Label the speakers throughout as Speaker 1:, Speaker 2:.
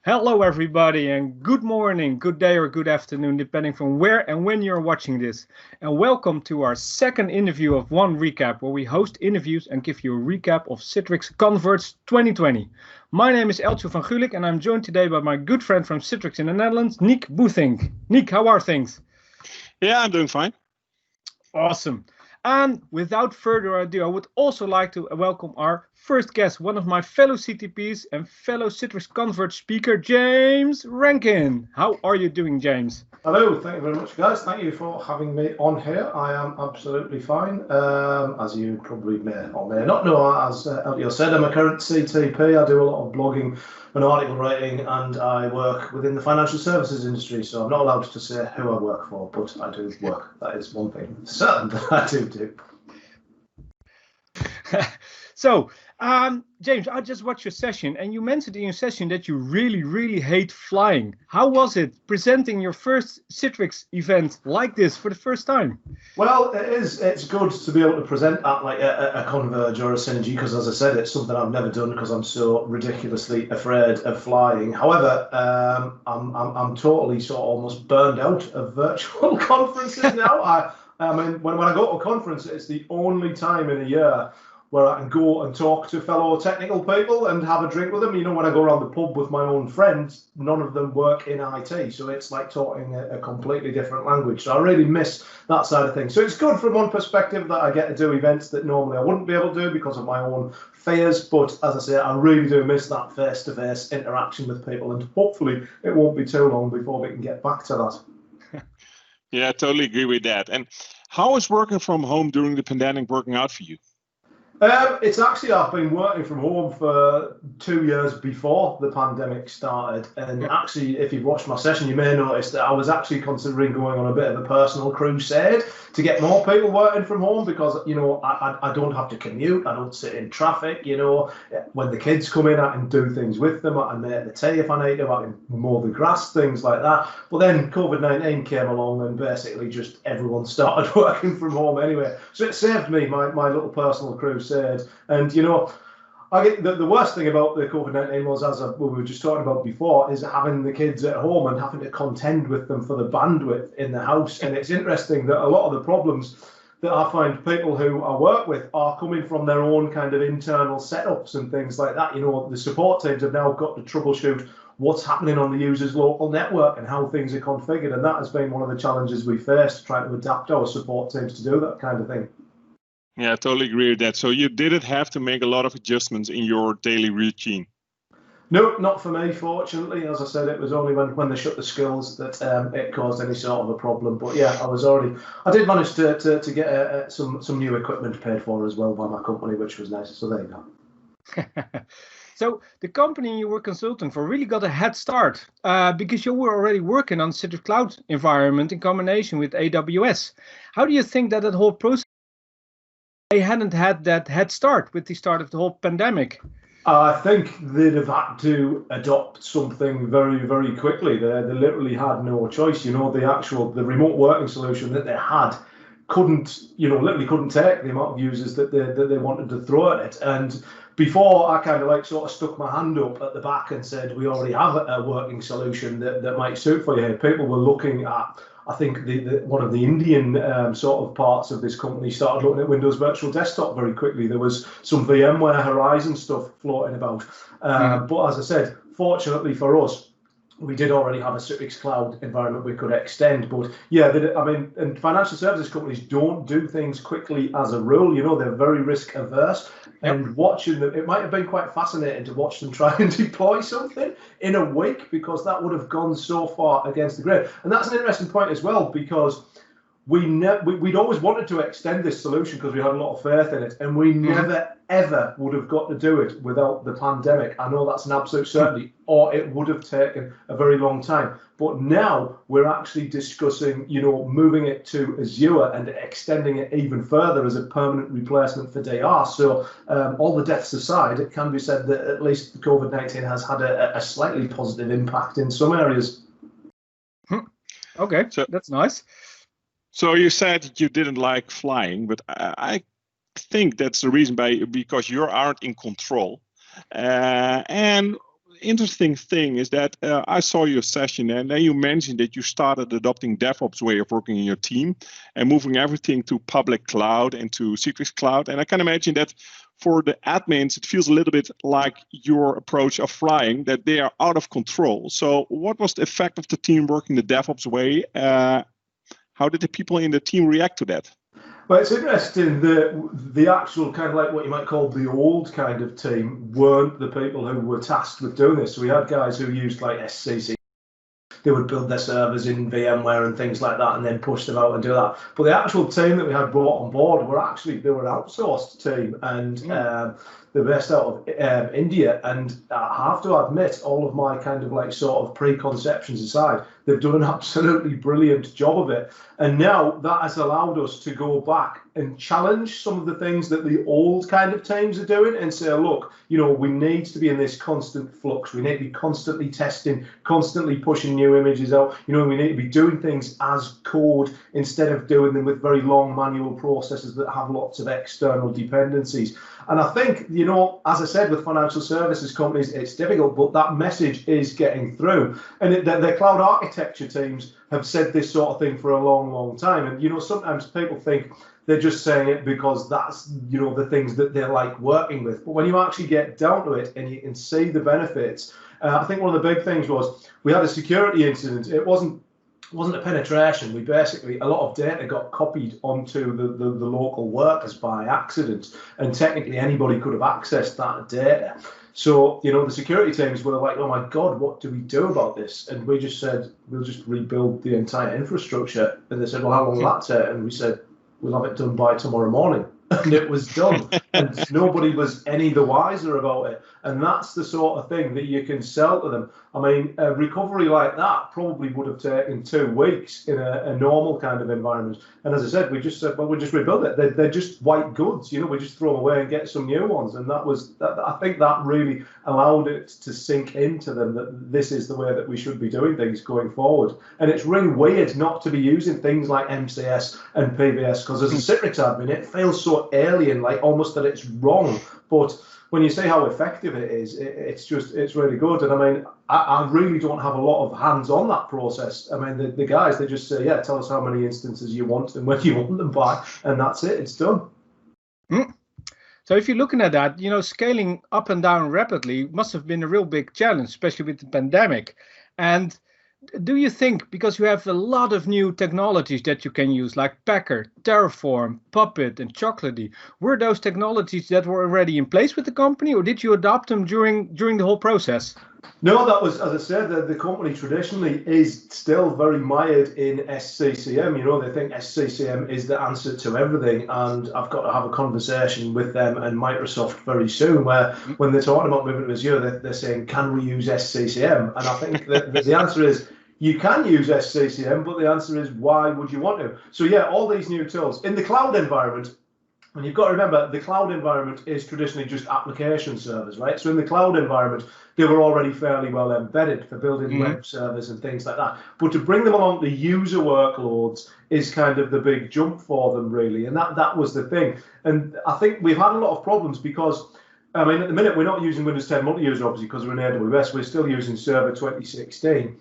Speaker 1: Hello, everybody, and good morning, good day, or good afternoon, depending from where and when you're watching this. And welcome to our second interview of ONERECAP, where we host interviews and give you a recap of Citrix Converge 2020. My name is Eltjo van Gulik, and I'm joined today by my good friend from Citrix in the Netherlands, Niek Boevink. Niek, how are things?
Speaker 2: Yeah, I'm doing fine.
Speaker 1: Awesome. And without further ado, I would also like to welcome our first guest, one of my fellow CTPs and fellow Citrix Converge speaker, James Rankin. How are you doing, James?
Speaker 3: Hello, thank you very much, guys. Thank you for having me on here. I am absolutely fine. As you probably may or may not know, as Eltjo said, I'm a current CTP. I do a lot of blogging and article writing, and I work within the financial services industry. So I'm not allowed to say who I work for, but I do work. That is one thing certain that I do.
Speaker 1: So, James, I just watched your session, and you mentioned in your session that you really hate flying. How was it presenting your first Citrix event like this for the first time?
Speaker 3: Well, it's good to be able to present at like a Converge or a Synergy, because as I said, it's something I've never done because I'm so ridiculously afraid of flying. However, I'm totally sort of almost burned out of virtual conferences now. I mean, when I go to a conference, it's the only time in a year where I can go and talk to fellow technical people and have a drink with them. You know, when I go around the pub with my own friends, none of them work in IT. So it's like talking a completely different language. So I really miss that side of things. So it's good from one perspective that I get to do events that normally I wouldn't be able to do because of my own fears. But as I say, I really do miss that face-to-face interaction with people. And hopefully it won't be too long before we can get back to that.
Speaker 2: Yeah, I totally agree with that. And how is working from home during the pandemic working out for you?
Speaker 3: It's actually, I've been working from home for 2 years before the pandemic started. And actually, if you've watched my session, you may notice that I was actually considering going on a bit of a personal crusade to get more people working from home because, you know, I don't have to commute. I don't sit in traffic. You know, when the kids come in, I can do things with them. I can make the tea if I need to. I can mow the grass, things like that. But then COVID-19 came along and basically just everyone started working from home anyway. So it saved me my little personal crusade. And, you know, I get the worst thing about the COVID-19 was, as we were just talking about before, is having the kids at home and having to contend with them for the bandwidth in the house. And it's interesting that a lot of the problems that I find people who I work with are coming from their own kind of internal setups and things like that. You know, the support teams have now got to troubleshoot what's happening on the user's local network and how things are configured. And that has been one of the challenges we faced, trying to adapt our support teams to do that kind of thing.
Speaker 2: Yeah, I totally agree with that. So you didn't have to make a lot of adjustments in your daily routine?
Speaker 3: No, not for me, fortunately. As I said, it was only when they shut the schools that it caused any sort of a problem. But yeah, I did manage to get some new equipment paid for as well by my company, which was nice. So there you go.
Speaker 1: So the company you were consulting for really got a head start because you were already working on Citrix Cloud environment in combination with AWS. How do you think that whole process? They hadn't had that head start with the start of the whole pandemic?
Speaker 3: I think they'd have had to adopt something very quickly. They literally had no choice. You know, the remote working solution that they had literally couldn't take the amount of users that they wanted to throw at it. And before I kind of like sort of stuck my hand up at the back and said, we already have a working solution that might suit for you. People were looking at, I think one of the Indian sort of parts of this company started looking at Windows Virtual Desktop very quickly. There was some VMware Horizon stuff floating about. But as I said, fortunately for us, we did already have a Citrix Cloud environment we could extend. But yeah, and financial services companies don't do things quickly as a rule. You know, they're very risk averse. Yep. And watching them, it might have been quite fascinating to watch them try and deploy something in a week, because that would have gone so far against the grain. And that's an interesting point as well, because we'd always wanted to extend this solution because we had a lot of faith in it, and we never ever would have got to do it without the pandemic. I know that's an absolute certainty, or it would have taken a very long time. But now we're actually discussing, you know, moving it to Azure and extending it even further as a permanent replacement for DR. So all the deaths aside, it can be said that at least COVID-19 has had a slightly positive impact in some areas.
Speaker 1: Okay, so that's nice.
Speaker 2: So you said you didn't like flying, but I think that's the reason because you aren't in control. And interesting thing is that I saw your session and then you mentioned that you started adopting DevOps way of working in your team and moving everything to public cloud and to Citrix cloud. And I can imagine that for the admins, it feels a little bit like your approach of flying, that they are out of control. So what was the effect of the team working the DevOps way? How did the people in the team react to that?
Speaker 3: Well, it's interesting that the actual kind of like what you might call the old kind of team weren't the people who were tasked with doing this. So we had guys who used like SCC. They would build their servers in VMware and things like that and then push them out and do that. But the actual team that we had brought on board they were an outsourced team and they're based out of India. And I have to admit, all of my kind of like sort of preconceptions aside, they've done an absolutely brilliant job of it. And now that has allowed us to go back and challenge some of the things that the old kind of teams are doing and say, look, you know, we need to be in this constant flux. We need to be constantly testing, constantly pushing new images out. You know, we need to be doing things as code instead of doing them with very long manual processes that have lots of external dependencies. And I think, you know, as I said, with financial services companies, it's difficult, but that message is getting through. And the cloud architecture teams have said this sort of thing for a long, long time. And, you know, sometimes people think they're just saying it because that's, you know, the things that they're like working with. But when you actually get down to it and you can see the benefits, I think one of the big things was we had a security incident. It wasn't a penetration. We basically, a lot of data got copied onto the local workers by accident, and technically anybody could have accessed that data. So, you know, the security teams were like, oh my God, what do we do about this? And we just said, we'll just rebuild the entire infrastructure. And they said, well, how long will that take? And we said, we'll have it done by tomorrow morning. And it was done. And nobody was any the wiser about it. And that's the sort of thing that you can sell to them. I mean, a recovery like that probably would have taken 2 weeks in a normal kind of environment. And as I said, we just said, well, we'll just rebuild it. They're just white goods, you know, we just throw them away and get some new ones. And that was, I think that really allowed it to sink into them that this is the way that we should be doing things going forward. And it's really weird not to be using things like MCS and PBS, because as a Citrix admin, it feels so alien, like almost that it's wrong. But when you see how effective it is, it's really good. And I mean, I really don't have a lot of hands on that process. I mean, the guys, they just say, yeah, tell us how many instances you want and when you want them by, and that's it, it's done.
Speaker 1: So if you're looking at that, you know, scaling up and down rapidly must have been a real big challenge, especially with the pandemic. And do you think, because you have a lot of new technologies that you can use, like Packer, Terraform, Puppet, and Chocolatey, were those technologies that were already in place with the company, or did you adopt them during the whole process?
Speaker 3: No, that was, as I said, the company traditionally is still very mired in SCCM. You know, they think SCCM is the answer to everything, and I've got to have a conversation with them and Microsoft very soon where when they're talking about moving to Azure, they're saying, can we use SCCM? And I think that the answer is, you can use SCCM, but the answer is, why would you want to? So yeah, all these new tools in the cloud environment. And you've got to remember, the cloud environment is traditionally just application servers, right? So in the cloud environment, they were already fairly well embedded for building web servers and things like that. But to bring them along to user workloads is kind of the big jump for them, really. And that was the thing. And I think we've had a lot of problems because, I mean, at the minute, we're not using Windows 10 multi-user, obviously, because we're in AWS. We're still using Server 2016.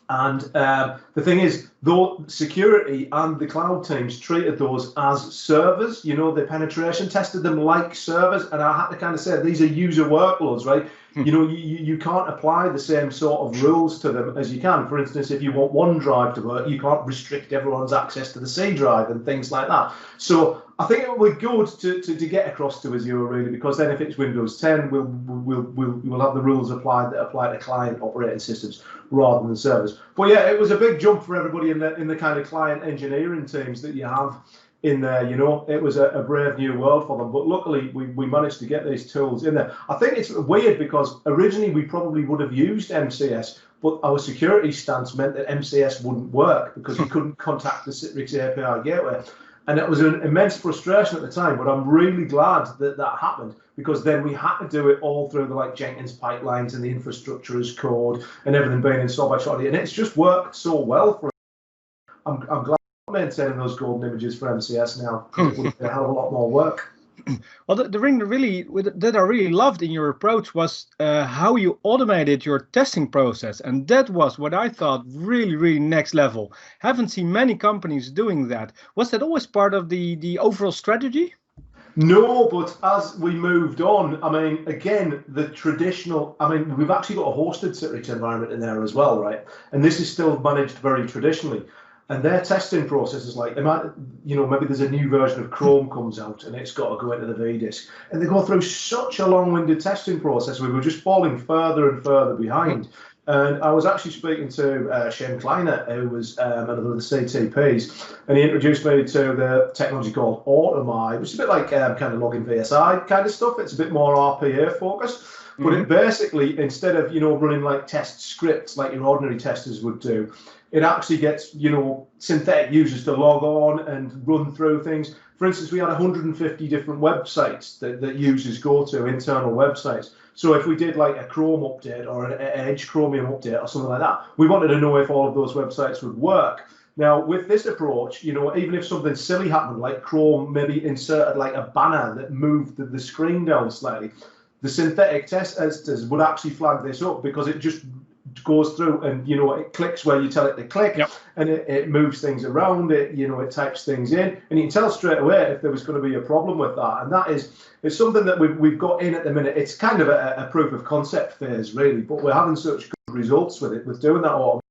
Speaker 3: And the thing is, though security and the cloud teams treated those as servers, you know, they penetration tested them like servers. And I had to kind of say, these are user workloads, right? You know, you can't apply the same sort of rules to them as you can. For instance, if you want OneDrive to work, you can't restrict everyone's access to the C drive and things like that. So I think it would be good to get across to Azure, really, because then if it's Windows 10, we'll have the rules applied that apply to client operating systems rather than servers. But yeah, it was a big jump for everybody in the kind of client engineering teams that you have in there. You know, it was a brave new world for them, but luckily we managed to get these tools in there. I think it's weird because originally we probably would have used MCS, but our security stance meant that MCS wouldn't work because you couldn't contact the Citrix API gateway. And it was an immense frustration at the time, but I'm really glad that that happened, because then we had to do it all through the like Jenkins pipelines and the infrastructure as code and everything being installed by Chocolatey. And it's just worked so well for us. I'm glad I'm maintaining those golden images for MCS now, because it would be a hell of a lot more work.
Speaker 1: Well, the ring that I really loved in your approach was how you automated your testing process, and that was what I thought really next level. Haven't seen many companies doing that. Was that always part of the overall strategy?
Speaker 3: No, but as we moved on, I mean, again, the traditional, I mean, we've actually got a hosted Citrix environment in there as well, right? And this is still managed very traditionally. And their testing process is like, maybe there's a new version of Chrome comes out and it's got to go into the VDisk. And they go through such a long-winded testing process, we were just falling further and further behind. And I was actually speaking to Shane Kleiner, who was another of the CTPs, and he introduced me to the technology called Automai, which is a bit like kind of login VSI kind of stuff. It's a bit more RPA focused, but it basically, instead of running like test scripts like your ordinary testers would do, it actually gets synthetic users to log on and run through things. For instance, we had 150 different websites that users go to, internal websites. So if we did like a Chrome update or an Edge Chromium update or something like that, we wanted to know if all of those websites would work. Now, with this approach, even if something silly happened, like Chrome maybe inserted like a banner that moved the screen down slightly, the synthetic testers would actually flag this up because it just goes through and it clicks where you tell it to click.
Speaker 1: Yep.
Speaker 3: And it moves things around, it types things in, and you can tell straight away if there was going to be a problem with that. And it's something that we've got in at the minute. It's kind of a proof of concept phase really, but we're having such good results with it, with doing that automation.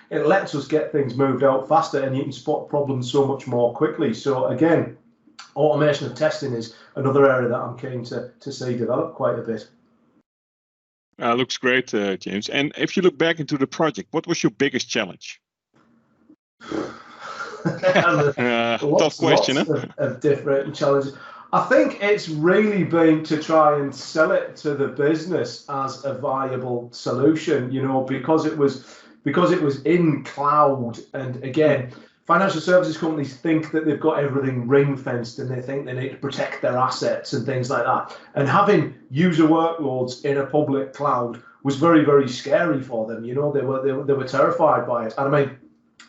Speaker 3: It lets us get things moved out faster, and you can spot problems so much more quickly. So again, automation of testing is another area that I'm keen to see develop quite a bit.
Speaker 2: Looks great, James. And if you look back into the project, what was your biggest challenge? Tough question,
Speaker 3: lots of different challenges. I think it's really been to try and sell it to the business as a viable solution, because it was in cloud. And again, financial services companies think that they've got everything ring fenced, and they think they need to protect their assets and things like that. And having user workloads in a public cloud was very scary for them. They were terrified by it. And I mean,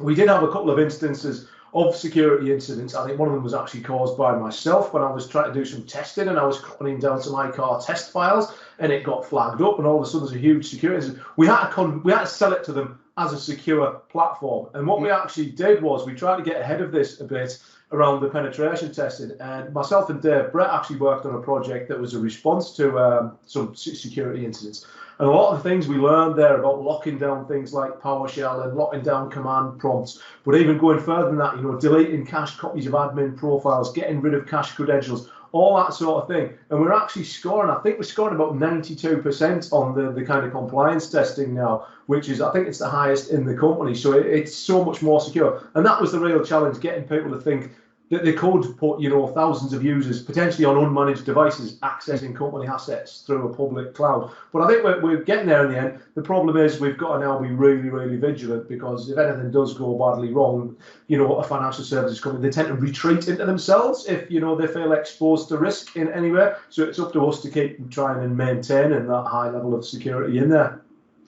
Speaker 3: we did have a couple of instances of security incidents. I think one of them was actually caused by myself when I was trying to do some testing, and I was copying down some iCar test files, and it got flagged up, and all of a sudden there's a huge security incident. We had to sell it to them as a secure platform. And what we actually did was we tried to get ahead of this a bit around the penetration testing. And myself and Dave Brett actually worked on a project that was a response to some security incidents. And a lot of the things we learned there about locking down things like PowerShell and locking down command prompts, but even going further than that, deleting cached copies of admin profiles, getting rid of cached credentials, all that sort of thing. And we're actually scoring, I think we're scoring about 92% on the kind of compliance testing now, which is, I think it's the highest in the company. So it's so much more secure. And that was the real challenge, getting people to think that they could put, thousands of users potentially on unmanaged devices accessing company assets through a public cloud. But I think we're getting there in the end. The problem is we've got to now be really vigilant, because if anything does go badly wrong, a financial services company, they tend to retreat into themselves if, they feel exposed to risk in any way. So it's up to us to keep trying and maintaining that high level of security in there.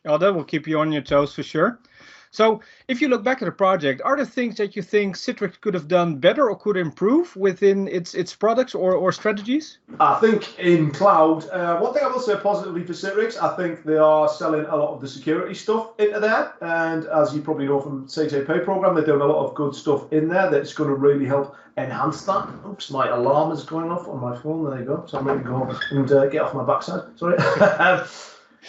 Speaker 1: Oh, that will keep you on your toes for sure. So if you look back at the project, are there things that you think Citrix could have done better or could improve within its products or strategies?
Speaker 3: I think in cloud, one thing I will say positively for Citrix, I think they are selling a lot of the security stuff into there. And as you probably know from CTP program, they're doing a lot of good stuff in there that's going to really help enhance that. Oops, my alarm is going off on my phone. There you go. So I'm ready to go and get off my backside. Sorry.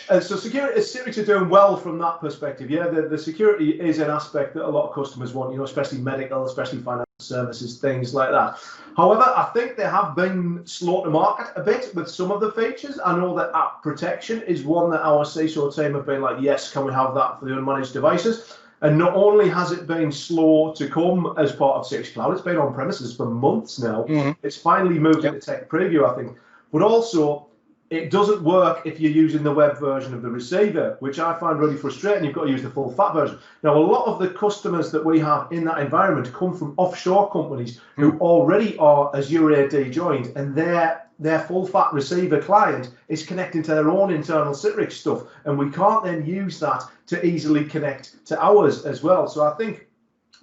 Speaker 3: And so Citrix are doing well from that perspective. Yeah, the security is an aspect that a lot of customers want, especially medical, especially financial services, things like that. However, I think they have been slow to market a bit with some of the features. I know that app protection is one that our CISO team have been like, yes, can we have that for the unmanaged devices? And not only has it been slow to come as part of Citrix Cloud, it's been on premises for months now. It's finally moved into tech preview, I think. But also, it doesn't work if you're using the web version of the receiver, which I find really frustrating. You've got to use the full fat version. Now, a lot of the customers that we have in that environment come from offshore companies who already are Azure AD joined, and their full fat receiver client is connecting to their own internal Citrix stuff. And we can't then use that to easily connect to ours as well. So I think,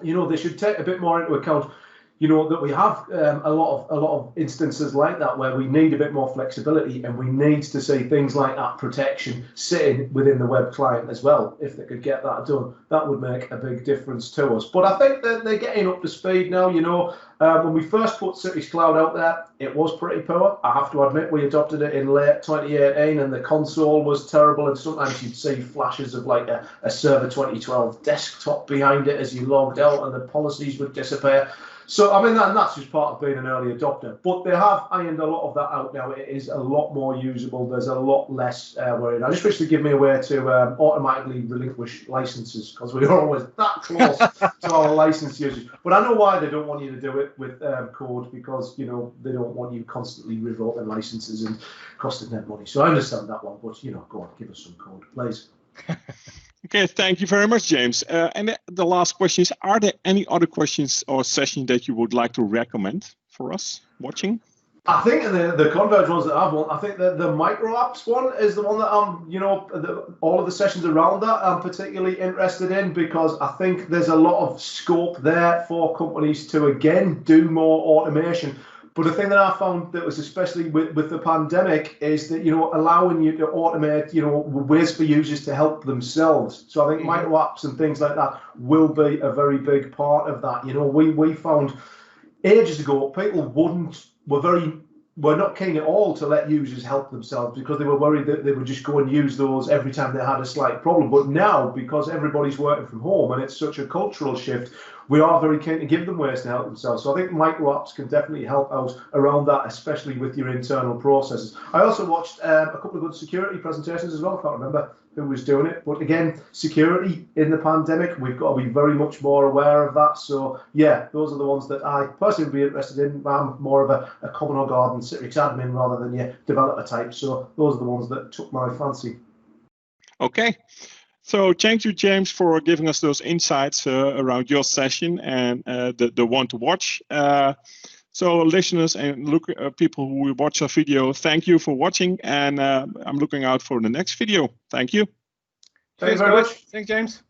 Speaker 3: they should take a bit more into account. that we have a lot of instances like that where we need a bit more flexibility, and we need to see things like app protection sitting within the web client as well. If they could get that done, that would make a big difference to us. But I think that they're getting up to speed now. When we first put Citrix Cloud out there, it was pretty poor. I have to admit, we adopted it in late 2018, and the console was terrible. And sometimes you'd see flashes of like a Server 2012 desktop behind it as you logged out, and the policies would disappear. So, I mean, that's just part of being an early adopter. But they have ironed a lot of that out now. It is a lot more usable. There's a lot less worried. I just wish they'd give me a way to automatically relinquish licenses, because we are always that close to our license users. But I know why they don't want you to do it with code, because, they don't want you constantly revoking licenses and costing them money. So I understand that one. But, go on, give us some code, please.
Speaker 2: Okay, thank you very much, James. And the last question is, are there any other questions or sessions that you would like to recommend for us watching?
Speaker 3: I think the Converge ones that I've won, I think the micro apps one is the one that I'm, all of the sessions around that I'm particularly interested in, because I think there's a lot of scope there for companies to, again, do more automation. But the thing that I found that was especially with the pandemic is that, allowing you to automate, ways for users to help themselves. So I think micro apps and things like that will be a very big part of that. We found ages ago, people were not keen at all to let users help themselves, because they were worried that they would just go and use those every time they had a slight problem. But now, because everybody's working from home and it's such a cultural shift, we are very keen to give them ways to help themselves. So I think micro apps can definitely help out around that, especially with your internal processes. I also watched a couple of good security presentations as well. I can't remember who was doing it, but again, security in the pandemic, we've got to be very much more aware of that. So yeah, those are the ones that I personally would be interested in. I'm more of a common or garden Citrix admin rather than your developer type. So those are the ones that took my fancy.
Speaker 2: Okay. So thank you, James, for giving us those insights around your session and the one to watch. So listeners and people who will watch our video, thank you for watching, and I'm looking out for the next video. Thank you.
Speaker 3: Thanks very much.
Speaker 1: Thanks, James.